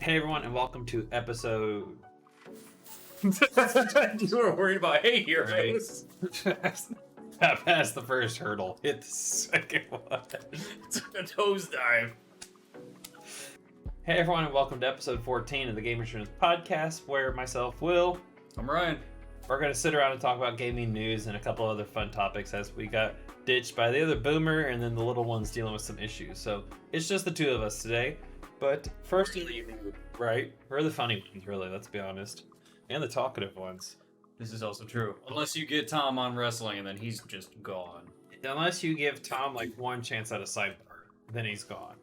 Hey everyone, and welcome to episode. You were worried about hey here, Right. right? I passed the first hurdle. Hit the second one. It's a toes dive. Hey everyone, and welcome to episode 14 of the Degenerates podcast, where myself, Will, I'm Ryan. we're going to sit around and talk about gaming news and a couple other fun topics as we got ditched by the other boomer and then the little ones dealing with some issues. So it's just the two of us today. But first, right? We're the funny ones, really, let's be honest. And the talkative ones. This is also true. Unless you get Tom on wrestling and then he's just gone. Unless you give Tom like one chance at a sidebar, then he's gone.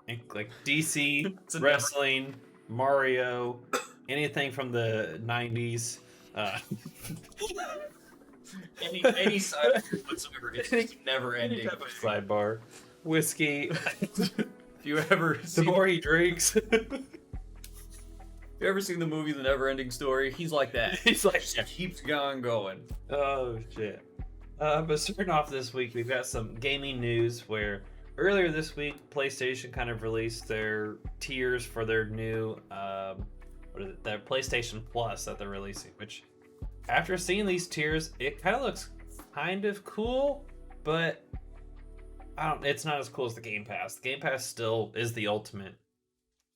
And, like DC, wrestling, Mario, anything from the 90s. Any side whatsoever. It's never ending. Sidebar. Whiskey. If you ever The see, more he drinks. you ever seen the movie The Never Ending Story? He's like that. He's like, Just keeps going. oh shit. But starting off this week, we've got some gaming news where earlier this week, PlayStation kind of released their tiers for their new, their PlayStation Plus that they're releasing, which after seeing these tiers, it kind of looks kind of cool, but it's not as cool as the Game Pass. The Game Pass still is the ultimate,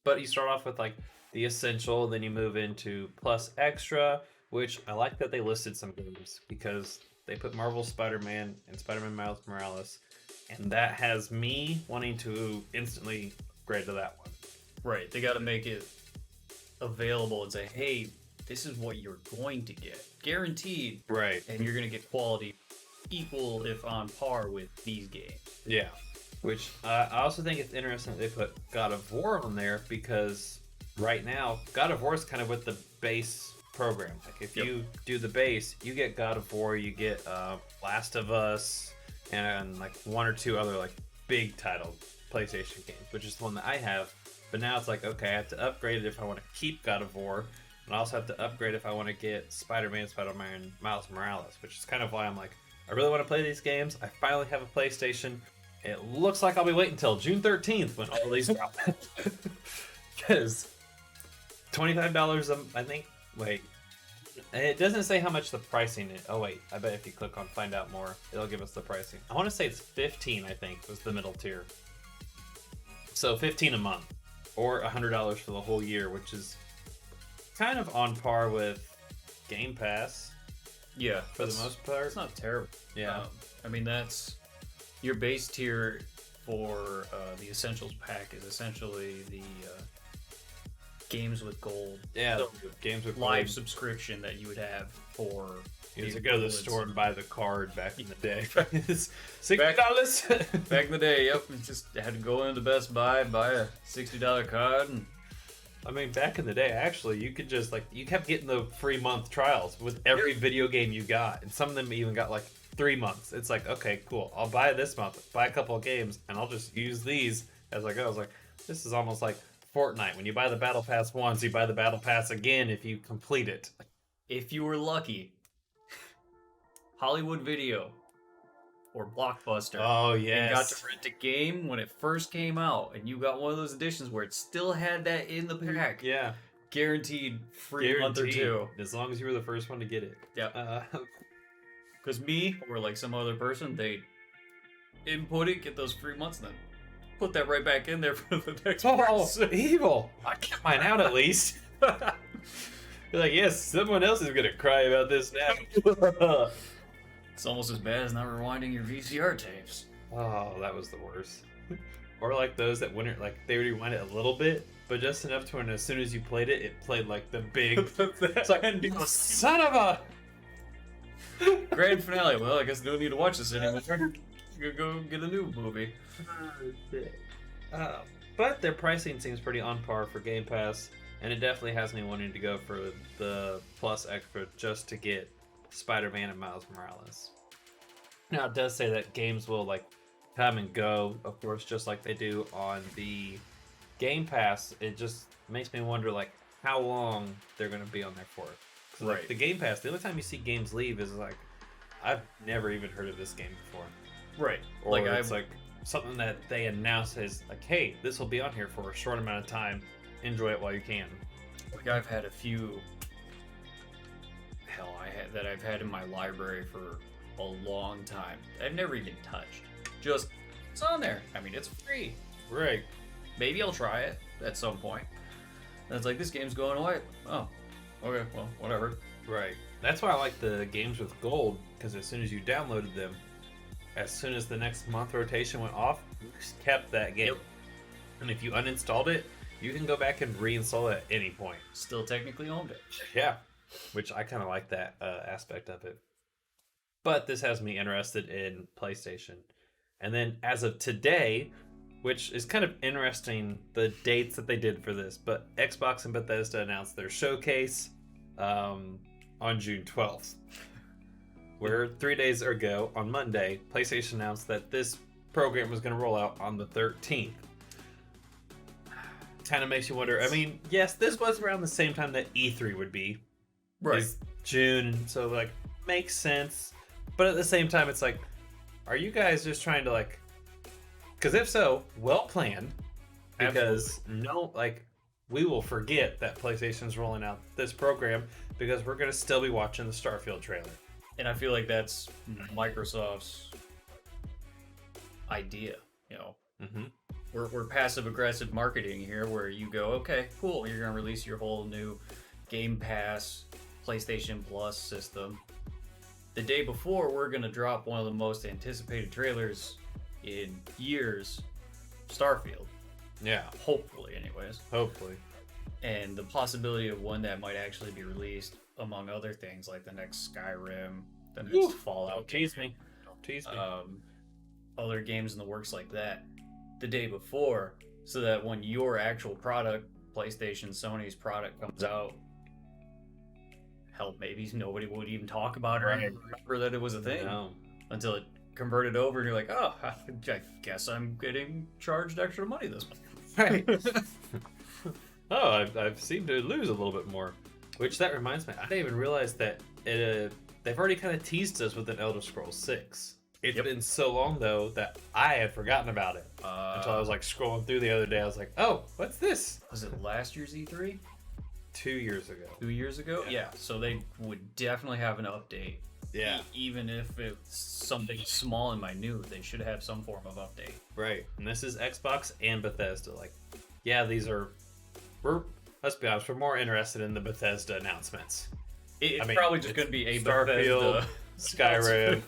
but you start off with like the Essential, then you move into Plus Extra, which I like that they listed some games because they put Marvel Spider-Man and Spider-Man Miles Morales, and that has me wanting to instantly upgrade to that one. Right. They got to make it available and say, hey, this is what you're going to get. Guaranteed. Right. And you're going to get quality equal, if on par, with these games. Yeah. Which I also think it's interesting that they put God of War on there because right now, God of War is kind of with the base program. Like if you do the base, you get God of War, you get Last of Us, and like one or two other like big titled PlayStation games, which is the one that I have. But now it's like, okay, I have to upgrade it if I want to keep God of War, and I also have to upgrade if I want to get Spider-Man, Miles Morales, which is kind of why I'm like, I really want to play these games. I finally have a PlayStation. It looks like I'll be waiting until June 13th when all these drop. Because $25, I think. Wait, it doesn't say how much the pricing is. Oh wait, I bet if you click on find out more, it'll give us the pricing. I want to say it's 15. I think was the middle tier. So 15 a month, or $100 for the whole year, which is kind of on par with Game Pass. Yeah, for the most part. It's not terrible. Yeah, I mean that's your base tier for the Essentials pack is essentially the games with gold. Yeah, so games with live gold. Subscription that you would have for. You used to go to the store and buy the card back in the day. $60. Back in the day, yep. You just had to go into Best Buy, buy a $60 card, and I mean, back in the day, actually, you could just like you kept getting the free month trials with every video game you got, and some of them even got like 3 months. It's like, okay, cool. I'll buy this month, buy a couple of games, and I'll just use these as I go. I was like, this is almost like Fortnite. When you buy the Battle Pass once, you buy the Battle Pass again if you complete it. if you were lucky, Hollywood Video or Blockbuster. Oh, yes. And got to rent a game when it first came out, and you got one of those editions where it still had that in the pack. Yeah. Guaranteed free month or two. As long as you were the first one to get it. Yeah. Because me, or like some other person, they input it, get those free months, and then put that right back in there for the next person. Evil. I kept mine out at least. You're like, yes, someone else is going to cry about this now. It's almost as bad as not rewinding your VCR tapes. Oh, that was the worst. Or like those that wouldn't, like they would rewind it a little bit, but just enough to when as soon as you played it, it played like the big. It's like, son of a grand finale. Well, I guess I don't need to watch this anymore. You go get a new movie. But their pricing seems pretty on par for Game Pass, and it definitely has me wanting to go for the Plus Extra just to get Spider-Man and Miles Morales. Now it does say that games will like come and go, of course, just like they do on the Game Pass. It just makes me wonder like how long they're going to be on there for. Right. Like, the Game Pass, the only time you see games leave is like, I've never even heard of this game before. Right. Or like it's like something that they announce as like, hey, this will be on here for a short amount of time, enjoy it while you can. Like I've had a few. Hell, I've had in my library for a long time. I've never even touched. Just it's on there. I mean, it's free. Right. Maybe I'll try it at some point. And it's like this game's going away. Oh, okay. Well, whatever. Right. That's why I like the games with gold, because as soon as you downloaded them, as soon as the next month rotation went off, you just kept that game. Yep. And if you uninstalled it, you can go back and reinstall it at any point. Still technically owned it. Yeah. Which I kind of like that aspect of it. But this has me interested in PlayStation. And then as of today, which is kind of interesting, the dates that they did for this, but Xbox and Bethesda announced their showcase on June 12th. Where 3 days ago, on Monday, PlayStation announced that this program was going to roll out on the 13th. Kind of makes you wonder. I mean, yes, this was around the same time that E3 would be. Right. It's June, so like makes sense. But at the same time, it's like, are you guys just trying to like? Because if so, well planned. Because we will forget that PlayStation's rolling out this program because we're gonna still be watching the Starfield trailer. And I feel like that's Microsoft's idea. You know, we're passive aggressive marketing here, where you go, okay, cool, you're gonna release your whole new Game Pass, PlayStation Plus system. The day before, we're gonna drop one of the most anticipated trailers in years, Starfield. Yeah. Hopefully, anyways. Hopefully. And the possibility of when that might actually be released, among other things, like the next Skyrim, the next Fallout. Don't tease me. Don't tease me. Other games in the works like that, the day before, so that when your actual product, PlayStation, Sony's product, comes out, hell, maybe nobody would even talk about it or remember that it was a thing until it converted over and you're like, oh, I guess I'm getting charged extra money this month. Right. Oh, I've seemed to lose a little bit more. Which, that reminds me, I didn't even realize that they've already kind of teased us with an Elder Scrolls 6. It's been so long, though, that I had forgotten about it. Until I was like scrolling through the other day. I was like, oh, what's this? Was it last year's E3? 2 years ago. 2 years ago? Yeah. So they would definitely have an update. Yeah. Even if it's something small and minute, they should have some form of update. Right. And this is Xbox and Bethesda. Like, yeah, let's be honest, we're more interested in the Bethesda announcements. It's probably just going to be a Starfield, Bethesda. Skyrim,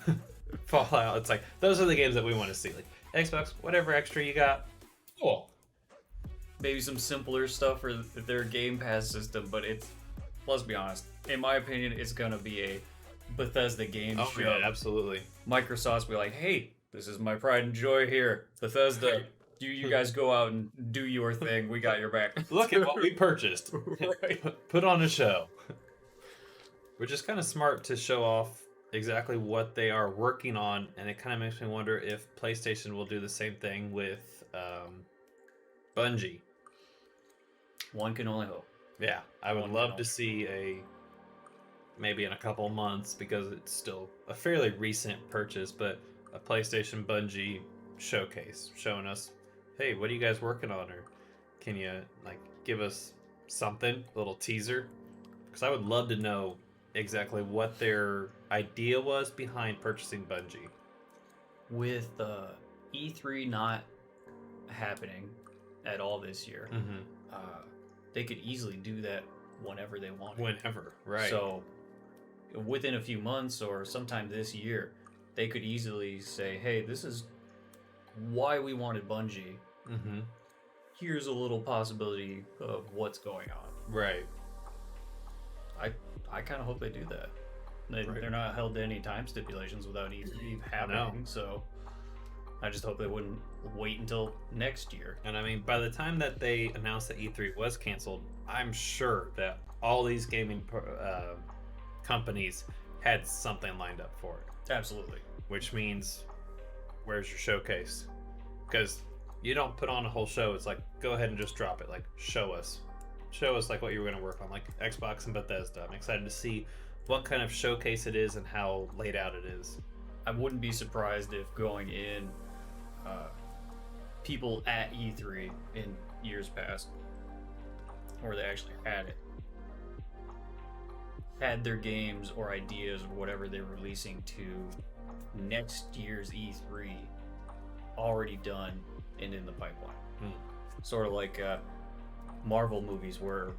Fallout. It's like, those are the games that we want to see. Like, Xbox, whatever extra you got, cool. Maybe some simpler stuff for their Game Pass system, but let's be honest, in my opinion, it's going to be a Bethesda game show. Yeah, absolutely. Microsoft's be like, hey, this is my pride and joy here. Bethesda, you guys go out and do your thing. We got your back. Look at what we purchased. Right. Put on a show. Which is kind of smart to show off exactly what they are working on, and it kind of makes me wonder if PlayStation will do the same thing with Bungie. One can only hope. Yeah, I would love to see maybe in a couple months, because it's still a fairly recent purchase, but a PlayStation Bungie showcase showing us, hey, what are you guys working on? Or can you give us something, a little teaser? Because I would love to know exactly what their idea was behind purchasing Bungie. With E3 not happening at all this year, they could easily do that whenever they want. Whenever, right. So within a few months or sometime this year, they could easily say, hey, this is why we wanted Bungie. Here's a little possibility of what's going on. Right. I kind of hope they do that. They're not held to any time stipulations without E3 happening, so I just hope they wouldn't wait until next year. And I mean, by the time that they announced that E3 was canceled, I'm sure that all these gaming companies had something lined up for it. Absolutely. Which means, where's your showcase? Because you don't put on a whole show. It's like, go ahead and just drop it. Like, show us like what you were going to work on, like Xbox and Bethesda. I'm excited to see what kind of showcase it is and how laid out it is. I wouldn't be surprised if going in, people at E3 in years past or they actually had their games or ideas or whatever they're releasing to next year's E3 already done and in the pipeline. Sort of like Marvel movies, where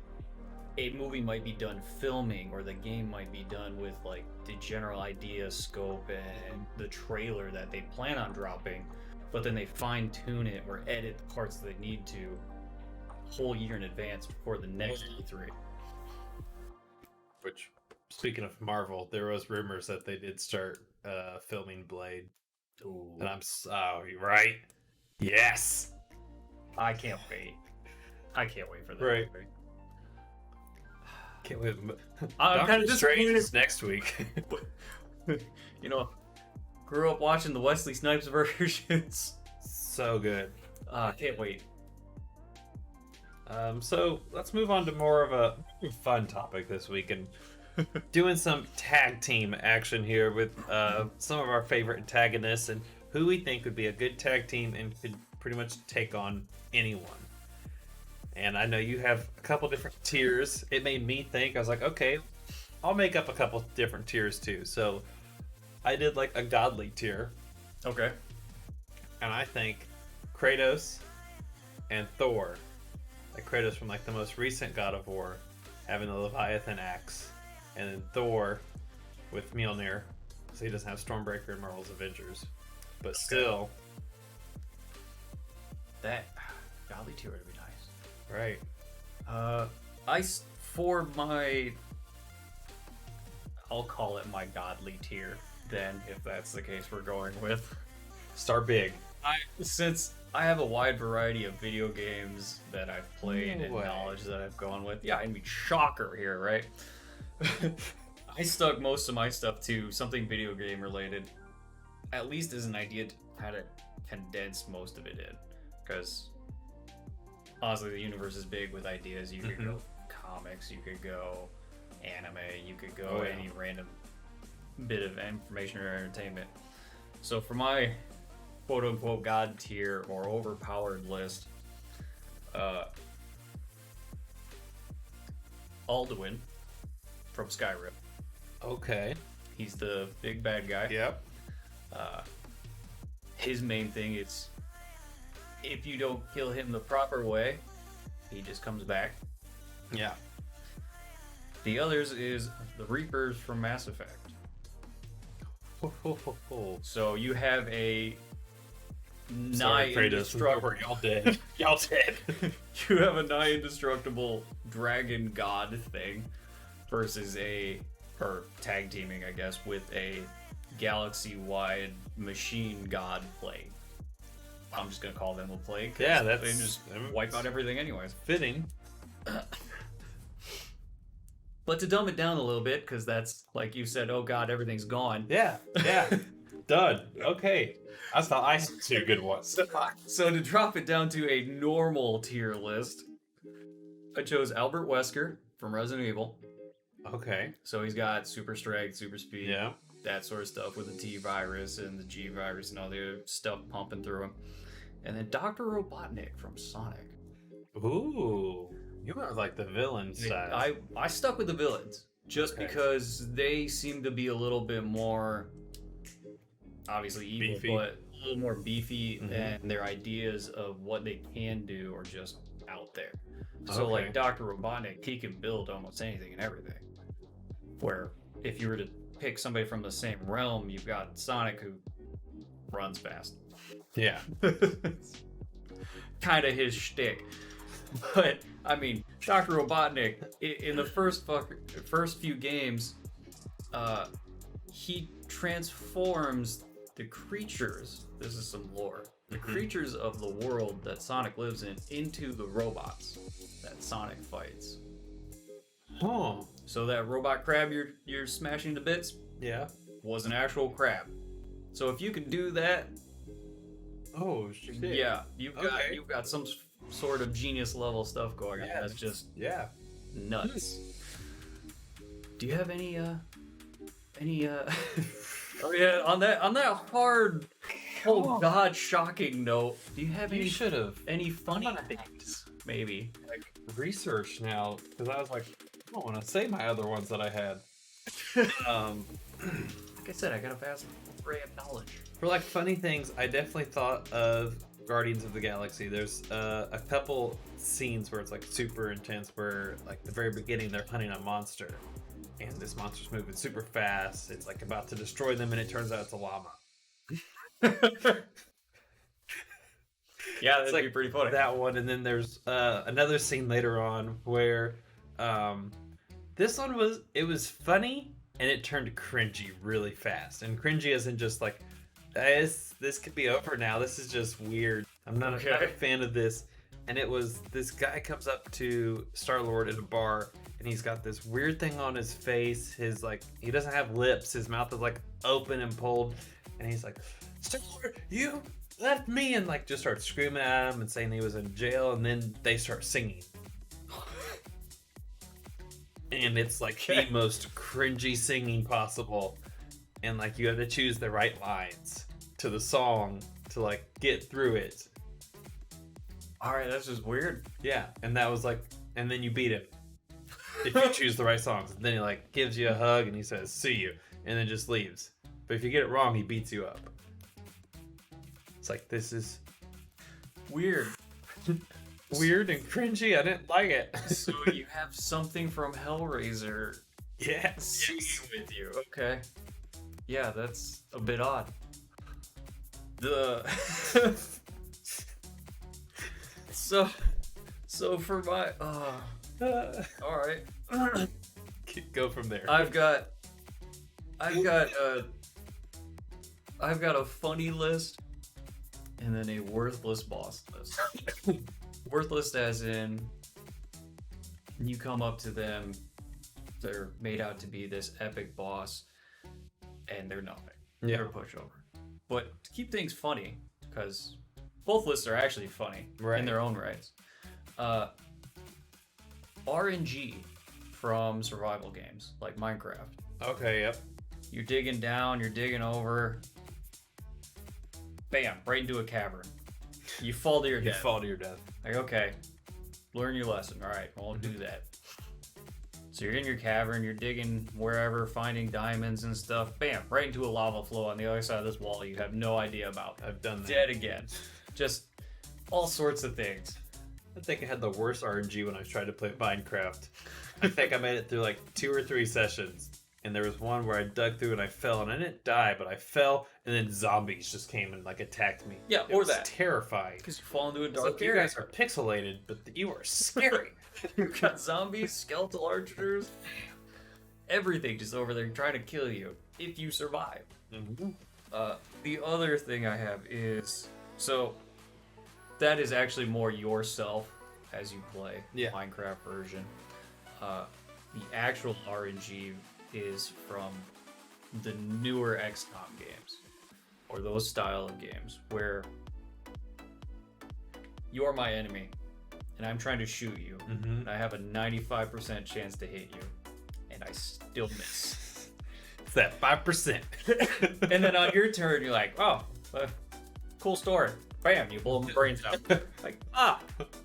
a movie might be done filming, or the game might be done with like the general idea, scope, and the trailer that they plan on dropping, but then they fine tune it or edit the parts that they need to a whole year in advance for the next E3. Which, speaking of Marvel, there was rumors that they did start filming Blade. Ooh. And right? Yes! I can't wait. I can't wait for that. Right. Can't wait. I'm kind of Strange disappointed. is next week. You know, grew up watching the Wesley Snipes versions. So good. Can't wait. So let's move on to more of a fun topic this week, and doing some tag team action here with some of our favorite antagonists and who we think would be a good tag team and could pretty much take on anyone. And I know you have a couple different tiers. It made me think, I was like, okay, I'll make up a couple different tiers too. So I did like a godly tier. Okay. And I think Kratos and Thor, like Kratos from like the most recent God of War, having the Leviathan axe, and then Thor with Mjolnir, so he doesn't have Stormbreaker and Marvel's Avengers, but still, That godly tier would be nice. right? For my, I'll call it my godly tier then, if that's the case we're going with. Start big. Since I have a wide variety of video games that I've played No and way. knowledge that I've gone with, yeah, I mean, shocker here, right? I stuck most of my stuff to something video game related, at least as an idea to kind of condense most of it in, because honestly, the universe is big with ideas. You could go comics, you could go anime, you could go any random bit of information or entertainment. So for my quote-unquote god tier or overpowered list, Alduin from Skyrim. Okay. He's the big bad guy. Yep. His main thing is, if you don't kill him the proper way, he just comes back. Yeah. The others is the Reapers from Mass Effect. So you have a nigh indestructible. Y'all dead. Y'all dead. You have a nigh indestructible dragon god thing versus or tag teaming, I guess, with a galaxy-wide machine god plague. I'm just gonna call them a plague. Yeah, they that's just wipe out everything anyways. fitting. But to dumb it down a little bit, because that's like you said, oh god, everything's gone. Yeah. Yeah. Done. Okay. I thought I had two good ones. So to drop it down to a normal tier list, I chose Albert Wesker from Resident Evil. Okay. So he's got super strength, super speed, Yeah. that sort of stuff with the T virus and the G virus and all the other stuff pumping through him. And then Dr. Robotnik from Sonic. Ooh. You went with like the villain side. I stuck with the villains just Okay. because they seem to be a little bit more, obviously evil, Beefy. but a little more beefy, Mhm. and their ideas of what they can do are just out there. So Okay. like Dr. Robotnik, he can build almost anything and everything. Where if you were to pick somebody from the same realm, you've got Sonic, who runs fast. Yeah. Kind of his shtick. But I mean, Dr. Robotnik in the first few games, he transforms the creatures. This is some lore. The creatures of the world that Sonic lives in into the robots that Sonic fights. Oh. So that robot crab you're smashing to bits Yeah. was an actual crab. So if you can do that, Oh shit. yeah, you've Okay. got some sort of genius level stuff going on. Yeah, That's just Yeah. nuts. Do you have any oh yeah, on that hard oh god shocking note, do you have You any should have. funny things maybe? Like, research now because I was like, I don't want to say my other ones that I had. Like I said, I got a vast array of knowledge. For like funny things, I definitely thought of Guardians of the Galaxy. There's a couple scenes where it's like super intense, where like the very beginning they're hunting a monster, and this monster's moving super fast. It's like about to destroy them, and it turns out it's a llama. Yeah, that'd It's like be pretty funny. That one, and then there's another scene later on where this one was funny and it turned cringy really fast. And cringy isn't just like this could be over now. This is just weird. I'm not a fan of this. And it was this guy comes up to Star-Lord at a bar, and he's got this weird thing on his face. His like he doesn't have lips. His mouth is like open and pulled, and he's like, Star-Lord, you left me, and like just starts screaming at him and saying he was in jail. And then they start singing, and it's like the most cringy singing possible. And like you have to choose the right lines to the song to like get through it. All right, that's just weird. Yeah, and that was like, and then you beat him if you choose the right songs. And then he like gives you a hug and he says, "See you," and then just leaves. But if you get it wrong, he beats you up. It's like, this is weird. Weird and cringy. I didn't like it. So you have something from Hellraiser singing with you. Okay. Yeah, that's a bit odd. So for my all right. Go from there. I've got a funny list and then a worthless boss list. Worthless as in you come up to them, they're made out to be this epic boss, and they're nothing. Yeah. They're a pushover. But to keep things funny, because both lists are actually funny in their own rights. RNG from survival games like Minecraft. Okay, yep. You're digging down, you're digging over. Bam, right into a cavern. You fall to your death. You fall to your death. Like, okay, learn your lesson. All right, won't do that. So you're in your cavern, you're digging wherever, finding diamonds and stuff. Bam, right into a lava flow on the other side of this wall you have no idea about. I've done that. Dead again. Just all sorts of things. I think I had the worst RNG when I tried to play Minecraft. I think I made it through like 2 or 3 sessions. And there was one where I dug through and I fell, and I didn't die, but I fell, and then zombies just came and like attacked me. Yeah, it or was that. Terrifying. Because you fall into a It's dark like, you area. guys are pixelated, but you are scary. You've got zombies, skeletal archers, everything just over there trying to kill you if you survive. Mm-hmm. The other thing I have is, so that is actually more yourself as you play the Minecraft version. The actual RNG is from the newer XCOM games, or those style of games, where you are my enemy, and I'm trying to shoot you, and I have a 95% chance to hit you, and I still miss. It's that 5%. And then on your turn, you're like, oh, cool story. Bam, you blow my brains out. Like,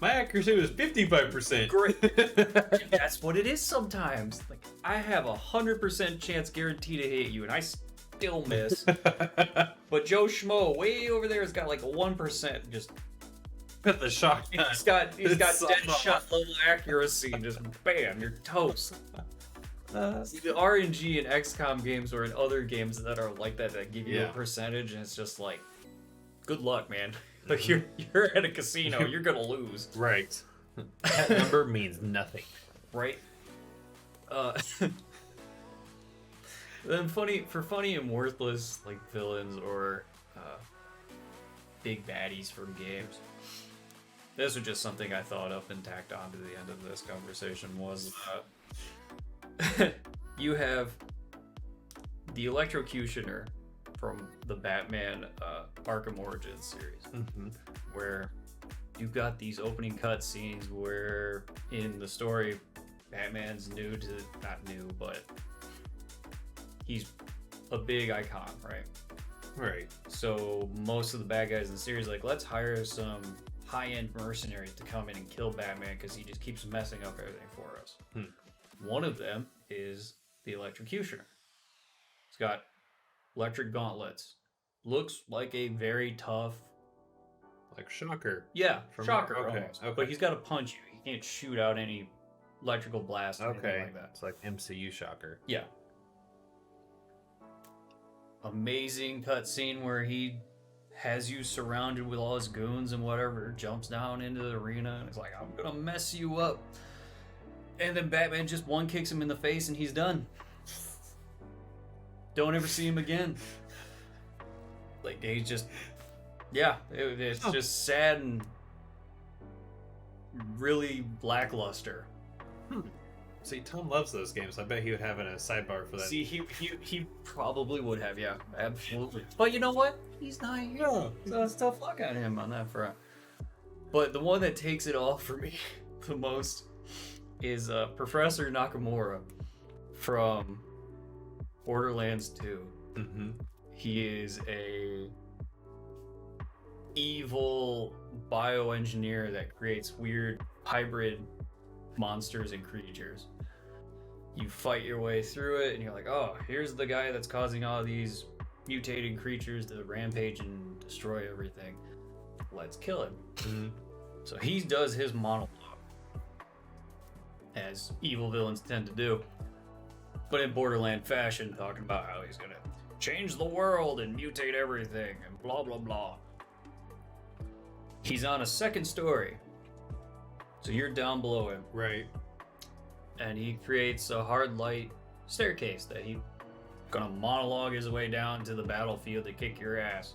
my accuracy was 55%. Great. That's what it is sometimes. Like, I have 100% chance guarantee to hit you, and I still miss. But Joe Schmo, way over there, has got like a 1%. Just Put the shotgun. He's got dead shot level accuracy. Just bam, you're toast. The RNG in XCOM games or in other games that are like that give you a percentage, and it's just like, good luck, man. Like, you're at a casino, you're gonna lose. Right. That number means nothing. Right? Then funny and worthless like villains or big baddies from games. This was just something I thought up and tacked on to the end of this conversation was you have the Electrocutioner from the Batman Arkham Origins series, where you've got these opening cutscenes where in the story Batman's not new, but he's a big icon, right? Right. So most of the bad guys in the series like, let's hire some high-end mercenaries to come in and kill Batman because he just keeps messing up everything for us. One of them is the Electrocutioner. He's got electric gauntlets. Looks like a very tough... Like Shocker. Yeah, From Shocker okay, almost. okay. But he's got to punch you. He can't shoot out any electrical blast or anything Okay. like that. It's like MCU Shocker. Yeah. Amazing cutscene where he has you surrounded with all his goons and whatever, jumps down into the arena and is like, I'm gonna mess you up. And then Batman just one kicks him in the face and he's done. Don't ever see him again. Like, he's just... Yeah, it's just sad and really lackluster. See, Tom loves those games. I bet he would have in a sidebar for that. See, he probably would have, yeah, absolutely. But you know what? He's not here. Yeah. So it's tough luck on him on that front. But the one that takes it all for me the most is Professor Nakamura from Borderlands 2. Mm-hmm. He is a evil bioengineer that creates weird hybrid monsters and creatures. You fight your way through it and you're like, oh, here's the guy that's causing all these mutated creatures to rampage and destroy everything. Let's kill him. Mm-hmm. So he does his monologue, as evil villains tend to do, but in Borderland fashion, talking about how he's gonna change the world and mutate everything and blah blah blah. He's on a second story, so you're down below him, Right. and he creates a hard light staircase that he's gonna monologue his way down to the battlefield to kick your ass.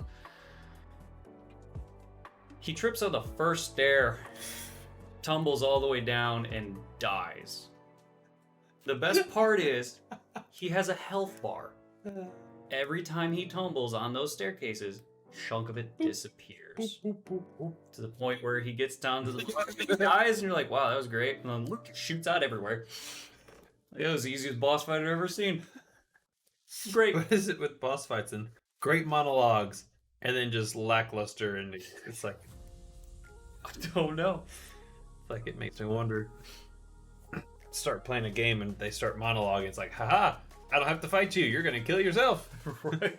He trips on the first stair, tumbles all the way down, and dies. The best part is, he has a health bar. Every time he tumbles on those staircases, a chunk of it disappears. To the point where he gets down to the bottom and he dies, and you're like, wow, that was great. And then look, it shoots out everywhere. It was the easiest boss fight I've ever seen. Great. What is it with boss fights and great monologues and then just lackluster and it's like I don't know. like it makes me wonder. Start playing a game and they start monologuing. It's like, haha, I don't have to fight you. You're gonna kill yourself. Right.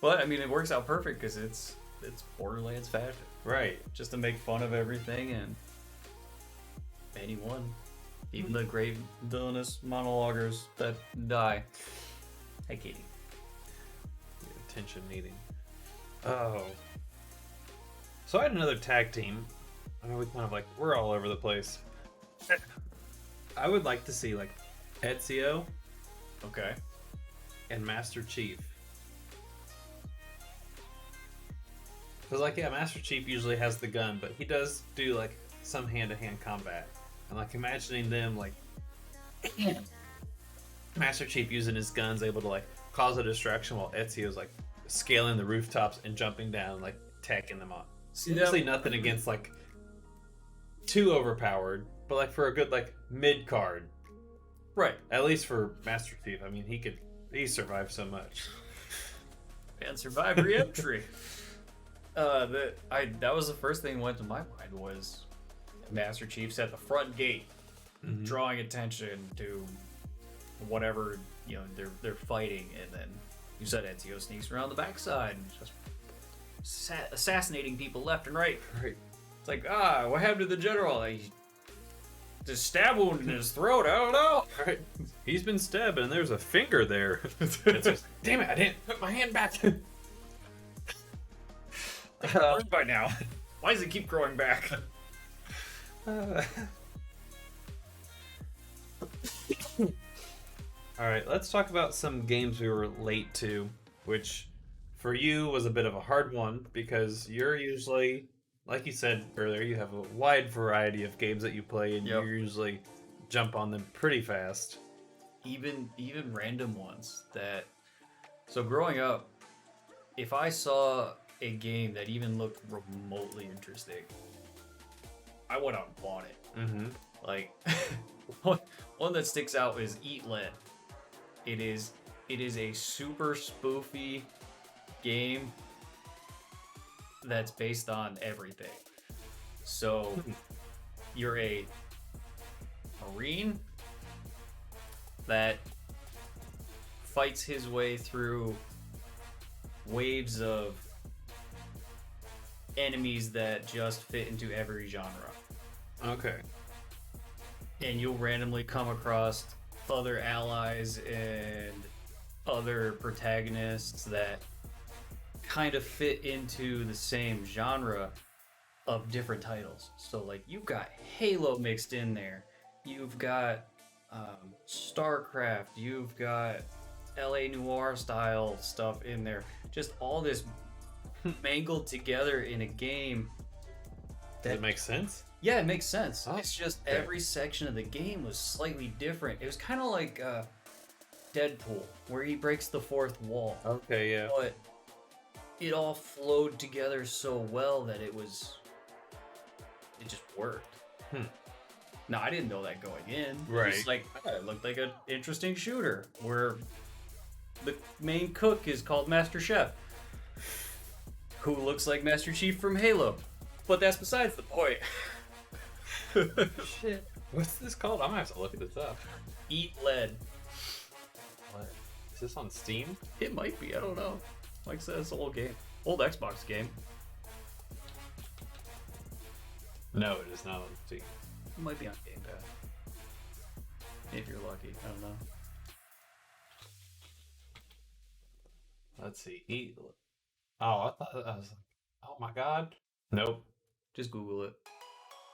But I mean, it works out perfect because it's Borderlands fashion, Right. just to make fun of everything and anyone, even the great villainous monologuers that die. Hey, Katie. Attention needing. Oh. So I had another tag team. I know we kind of like we're all over the place. I would like to see like Ezio Okay. and Master Chief. Because like yeah, Master Chief usually has the gun, but he does do like some hand-to-hand combat. And like imagining them like Master Chief using his guns able to like cause a distraction while Ezio's like scaling the rooftops and jumping down, like attacking them on. See, Obviously nothing against like too overpowered, but like for a good like mid card. Right. At least for Master Chief. I mean he survived so much. And survive re-entry. That was the first thing that went to my mind was Master Chief's at the front gate, drawing attention to whatever they're fighting, and then you said Ezio sneaks around the backside and just assassinating people left and right. Right. It's like, what happened to the general? He just stab wound in his throat. I don't know. Right. He's been stabbed and there's a finger there. Damn it, I didn't put my hand back. By now. Why does it keep growing back? Alright, let's talk about some games we were late to, which for you was a bit of a hard one because you're usually, like you said earlier, you have a wide variety of games that you play and Yep. you usually jump on them pretty fast. Even random ones that. So growing up, if I saw a game that even looked remotely interesting, I went out and bought it. Mm-hmm. Like one that sticks out is Eat Lead. It is a super spoofy game that's based on everything. So you're a Marine that fights his way through waves of enemies that just fit into every genre. Okay. And you'll randomly come across other allies and other protagonists that kind of fit into the same genre of different titles. So like you've got Halo mixed in there, you've got StarCraft, you've got LA Noire style stuff in there, just all this mangled together in a game. Does it make sense? Yeah, it makes sense. Oh, it's just okay. every section of the game was slightly different. It was kind of like Deadpool, where he breaks the fourth wall. Okay, yeah. But it all flowed together so well that it just worked. Now, I didn't know that going in. Right. It's like, it looked like an interesting shooter where the main cook is called Master Chef, who looks like Master Chief from Halo. But that's besides the point. Shit. What's this called? I'm gonna have to look this up. Eat Lead. What? Is this on Steam? It might be, I don't know. Like I said, it's an old game. Old Xbox game. No, it is not on Steam. It might be on Game Pass. If you're lucky, I don't know. Let's see. Eat. Oh, I thought I was like, oh my god. Nope. Just Google it.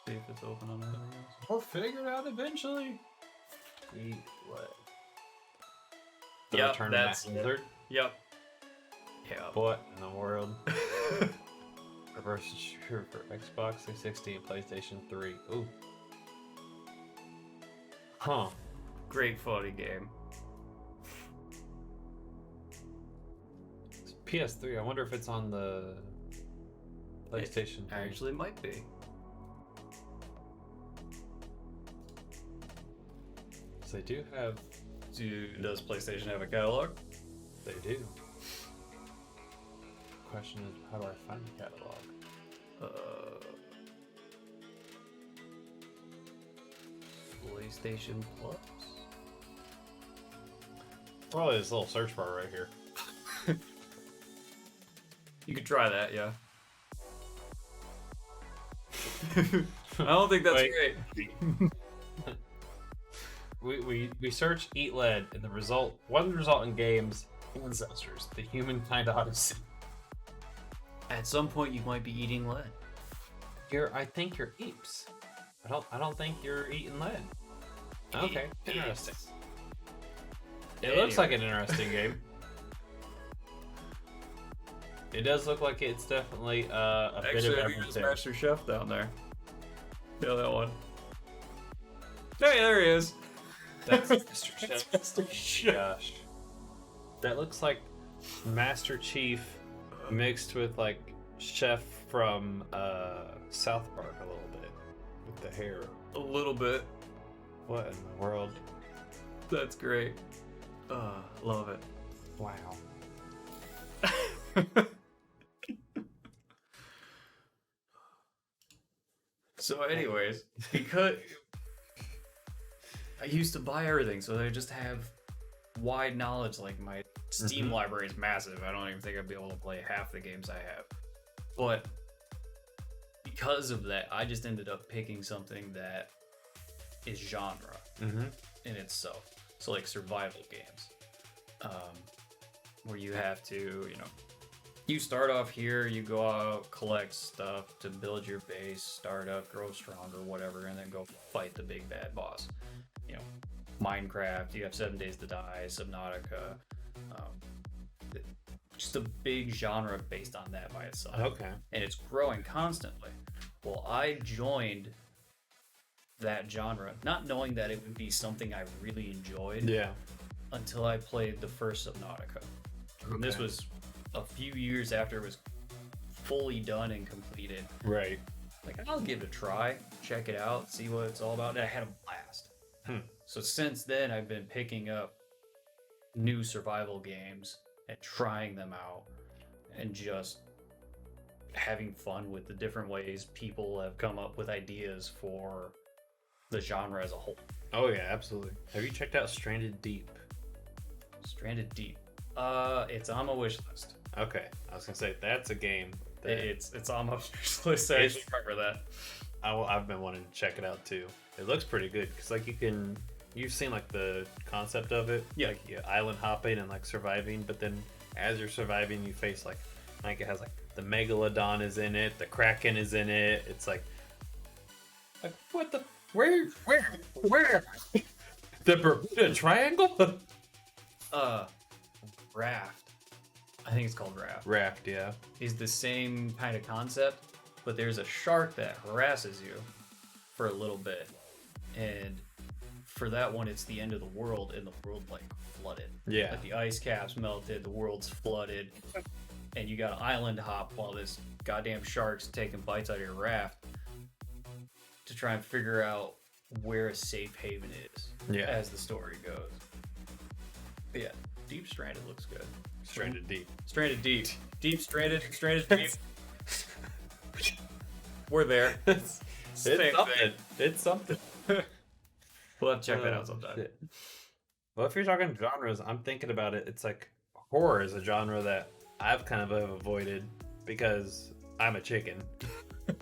See if it's open on anything else. We'll figure it out eventually. Eat what? The Yep, Return that's of Matt Lizard? Yep. Yeah. What in the world? Reverse shooter for Xbox 360 and PlayStation 3. Ooh. Huh. Great funny game. It's PS3. I wonder if it's on the PlayStation 3. Actually might be. So they do have. Does PlayStation have a catalog? They do. Question is, how do I find the catalog? PlayStation Plus? Probably this little search bar right here. You could try that, yeah. I don't think that's Wait. great. We search Eat Lead, and the result, one result in games, Ancestors, the Humankind Odyssey. At some point, you might be eating lead. I think you're apes. I don't think you're eating lead. Okay, interesting. It looks like an interesting game. It does look like it's definitely a bit of everything. Master Chef down there. Yeah, that one. Hey, there he is. That's Mr. Chef. Master Chef. Gosh. That looks like Master Chief mixed with like Chef from South Park a little bit. With the hair. A little bit. What in the world? That's great. Love it. Wow. So anyways, because I used to buy everything, so I just have wide knowledge. Like my Steam library is massive. I don't even think I'd be able to play half the games I have. But because of that, I just ended up picking something that is genre in itself. So like survival games, where you have to, you start off here, you go out, collect stuff to build your base, start up, grow stronger, whatever, and then go fight the big bad boss. Minecraft, you have 7 Days to Die, Subnautica, just a big genre based on that by itself. Okay. And it's growing constantly. Well, I joined that genre, not knowing that it would be something I really enjoyed. Yeah. Until I played the first Subnautica. And this was a few years after it was fully done and completed. Right. Like, I'll give it a try, check it out, see what it's all about. And I had a blast. So since then, I've been picking up new survival games and trying them out and just having fun with the different ways people have come up with ideas for the genre as a whole. Oh yeah, absolutely. Have you checked out Stranded Deep? Stranded Deep. It's on my wish list. Okay, I was gonna say that's a game. That It's on my wish list. I actually remember that. I've been wanting to check it out too. It looks pretty good because like you've seen like the concept of it, Yeah. like island hopping and like surviving. But then as you're surviving, you face like it has like the megalodon is in it, the kraken is in it. It's like what the where the Bermuda Triangle? Raft. I think it's called Raft. Raft, yeah. Is the same kind of concept, but there's a shark that harasses you for a little bit, and for that one, it's the end of the world, and the world like flooded. Yeah. Like the ice caps melted, the world's flooded, and you got an island hop while this goddamn shark's taking bites out of your raft to try and figure out where a safe haven is. Yeah. As the story goes. But yeah, Deep Stranded looks good. Stranded Deep. Stranded Deep. Deep Stranded. Stranded Deep. We're there. It's Same something. thing. It's something. We'll have to check that out sometime. Shit. Well, if you're talking genres, I'm thinking about it. It's like horror is a genre that I've kind of avoided because I'm a chicken.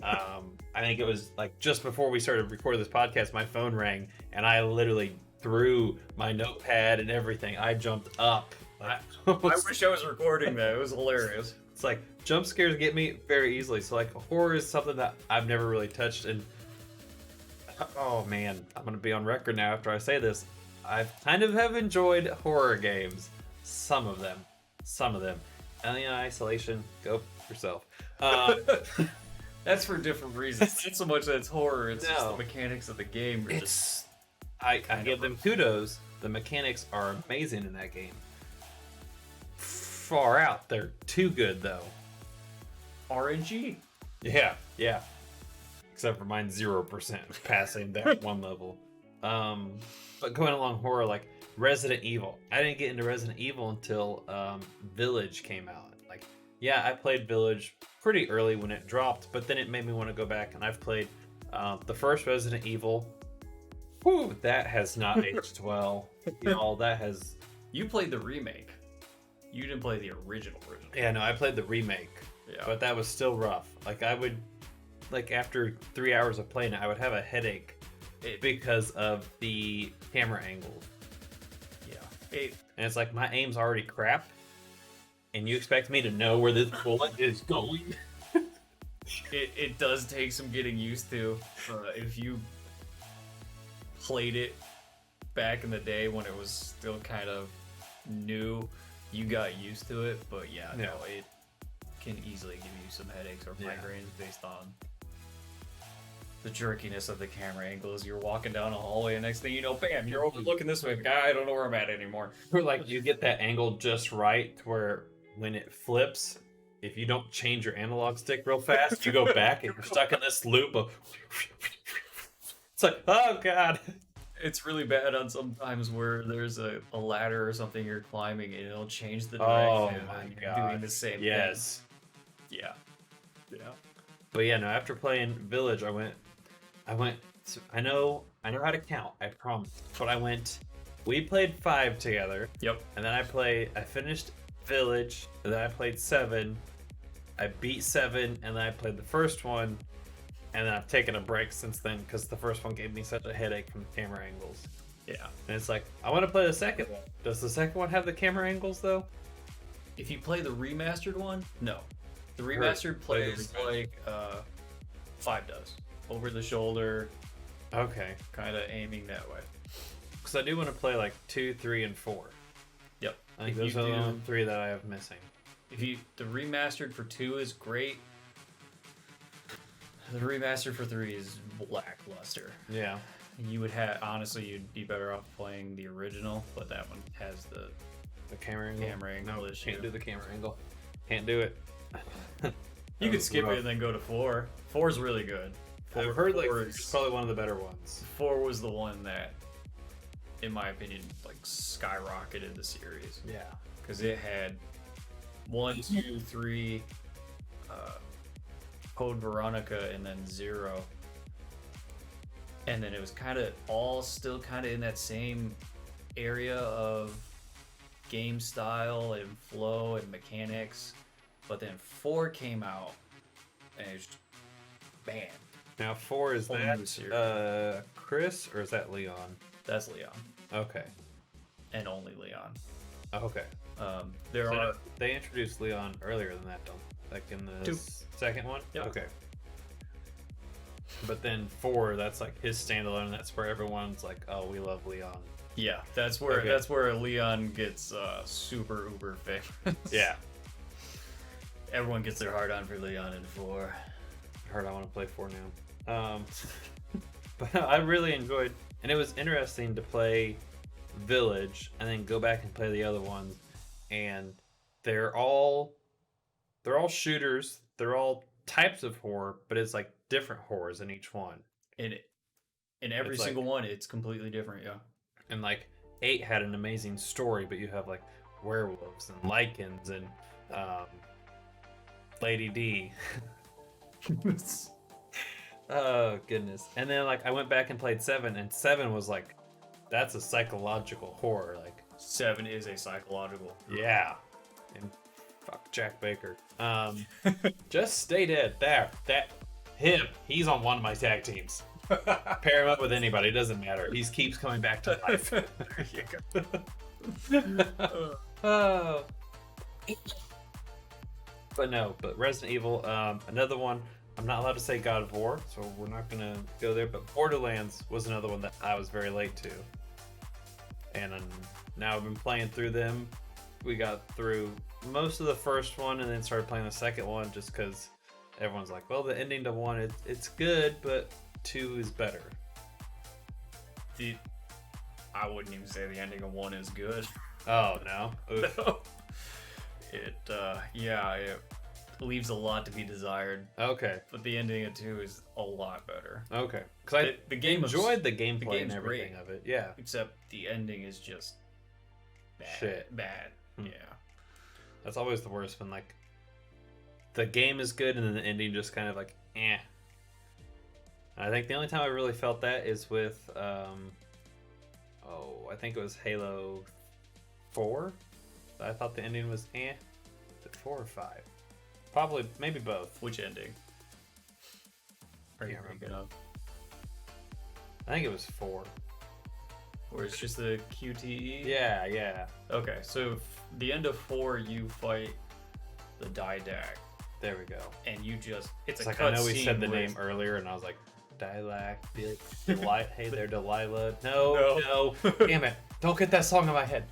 I think it was like just before we started recording this podcast, my phone rang and I literally threw my notepad and everything. I jumped up. I wish I was recording that. It was hilarious. It's like jump scares get me very easily. So like horror is something that I've never really touched. And oh man, I'm gonna be on record now after I say this. I've kind of have enjoyed horror games. Some of them. Alien Isolation, go yourself. That's for different reasons. It's not so much that it's horror, it's just No. the mechanics of the game. I give them kudos. The mechanics are amazing in that game. Far out. They're too good though. RNG. Yeah. Except for mine 0% passing that one level. But going along horror, like Resident Evil. I didn't get into Resident Evil until Village came out. Like, yeah, I played Village pretty early when it dropped, but then it made me want to go back, and I've played the first Resident Evil. Whew, that has not aged well. That has... You played the remake. You didn't play the original. Yeah, no, I played the remake. Yeah. But that was still rough. Like, I would... Like, after 3 hours of playing it, I would have a headache because of the camera angle. Yeah. And it's like, my aim's already crap, and you expect me to know where this bullet is going? It does take some getting used to. If you played it back in the day when it was still kind of new, you got used to it. But yeah, no, it can easily give you some headaches or migraines based on the jerkiness of the camera angles. You're walking down a hallway, and next thing you know, bam, you're overlooking this way. I don't know where I'm at anymore. Or like, you get that angle just right to where when it flips, if you don't change your analog stick real fast, you go back and you're stuck in this loop of... It's like, oh god. It's really bad on sometimes where there's a ladder or something you're climbing and it'll change the Oh direction my and you're god. doing the same Yes. thing. Yeah. But yeah, no, after playing Village, I went, I know how to count, I promise. But we played 5 together. Yep. And then I finished Village, and then I played 7. I beat 7, and then I played the first one, and then I've taken a break since then because the first one gave me such a headache from the camera angles. Yeah. And it's like, I want to play the second one. Does the second one have the camera angles though? If you play the remastered one, no. The remastered plays like 5 does. Over the shoulder, Okay. kind of aiming that way. Because I do want to play like 2, 3, and 4. Yep. I think If those you are the do- only 3 that I have missing. The remastered for 2 is great. The remastered for 3 is lackluster. Yeah. You would you'd be better off playing the original, but that one has the The camera angle. camera issue. Can't do the camera angle. Can't do it. You could skip it and then go to 4. 4's really good. I've heard like four it's probably one of the better ones. 4 was the one that, in my opinion, like skyrocketed the series. Yeah. Because it had 1, 2, 3, Code Veronica, and then 0. And then it was kind of all still kind of in that same area of game style and flow and mechanics. But then 4 came out, and it's just, bam. Now 4 is Whole new that series. Chris or is that Leon? That's Leon, Okay. and only Leon. Okay. There So are they introduced Leon earlier than that, don't? Like in the 2. second one. Yep. Okay. But then 4, that's like his standalone. That's where everyone's like, "Oh, we love Leon." Yeah, that's where Okay. Leon gets super uber famous. Yeah. Everyone gets their heart on for Leon in 4. I heard I want to play 4 now. But I really enjoyed, and it was interesting to play Village and then go back and play the other ones, and they're all shooters. They're all types of horror, but it's like different horrors in each one. In every It's like- single one, it's completely different. Yeah. And like 8 had an amazing story, but you have like werewolves and lichens and Lady D. Oh goodness. And then like I went back and played 7, and 7 was like, that's a psychological horror. Like 7 is a psychological. yeah. And fuck Jack Baker. Just stay dead. He's on one of my tag teams. Pair him up with anybody, it doesn't matter. He keeps coming back to life. There you go. Oh. But Resident Evil, another one. I'm not allowed to say God of War, so we're not gonna go there. But Borderlands was another one that I was very late to, and now I've been playing through them. We got through most of the first one, and then started playing the second one, just because everyone's like, "Well, the ending to 1, it's good, but 2 is better." I wouldn't even say the ending of 1 is good. Oh no. Oof. No. It leaves a lot to be desired, Okay. but the ending of 2 is a lot better. Okay. Because I The game enjoyed the gameplay and game's everything great. of it. Yeah. Except the ending is just bad. Shit. Bad. Hmm. Yeah. That's always the worst when like the game is good and then the ending just kind of like eh. I think the only time I really felt that is with I think it was Halo 4. I thought the ending was eh. Is it 4 or 5? Probably maybe both. Which ending? Are you Can't thinking remember. of? I think it was 4. Or it's just the QTE? Yeah, yeah. Okay, so the end of 4, you fight the Didac, There we go. and you just it's It's a like I know we cutscene said the with- name earlier, and I was like, hey there, Delilah. No. Damn it! Don't get that song in my head.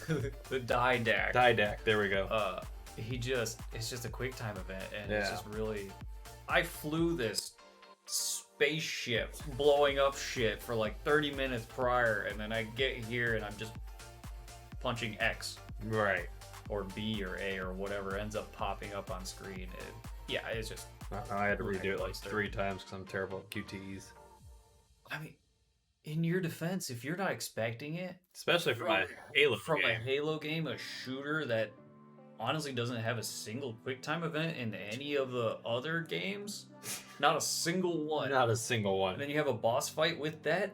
the Didac. Didac. There we go. It's just a quick time event, and it's Yeah. just really. I flew this spaceship blowing up shit for like 30 minutes prior, and then I get here and I'm just punching X Right. or B or A or whatever ends up popping up on screen. It's just. I had to redo it like Lackluster. 3 times because I'm terrible at QTEs, I mean, in your defense, if you're not expecting it especially from a Halo from a game. Halo game, a shooter that honestly doesn't have a single quick time event in any of the other games, not a single one. Not a single And one. then you have a boss fight with that.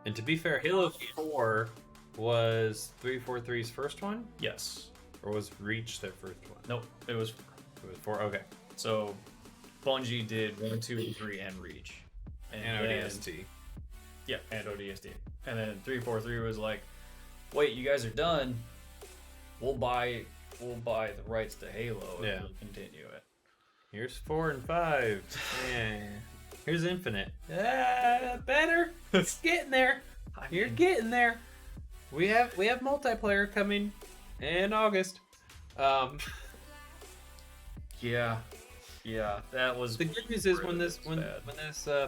And to be fair, Halo 4 was 343's first one, Yes. or was Reach their first one? Nope. It was It was 4. Okay. so Bungie did 1, 2, and 3 and Reach. And then- ODST. Yeah, and ODST. And then 343 was like, wait, you guys are done. We'll buy the rights to Halo and Yeah. we'll continue it. Here's 4 and 5. Yeah. Here's Infinite. Better. It's getting there. You're getting there. We have multiplayer coming in August. Yeah, that was The good news is really when this bad.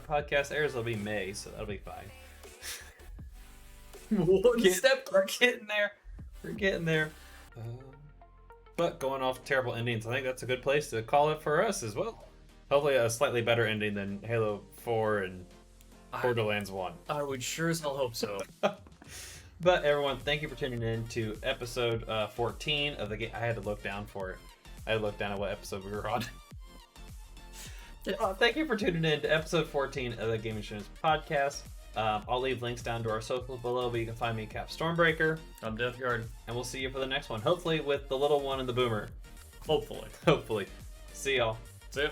podcast airs, it'll be May, so that'll be fine. one step. We're getting there. We're getting there. But going off terrible endings, I think that's a good place to call it for us as well. Hopefully, a slightly better ending than Halo 4 and Borderlands 1. I would sure as hell hope so. But everyone, thank you for tuning in to episode 14 of the game. I had to look down for it. I had to look down at what episode we were on. Thank you for tuning in to episode 14 of the Gaming Streamers podcast. I'll leave links down to our socials below, but you can find me Cap Stormbreaker. I'm Death Guard. And we'll see you for the next one. Hopefully with the little one and the boomer. Hopefully. Hopefully. See y'all. See ya.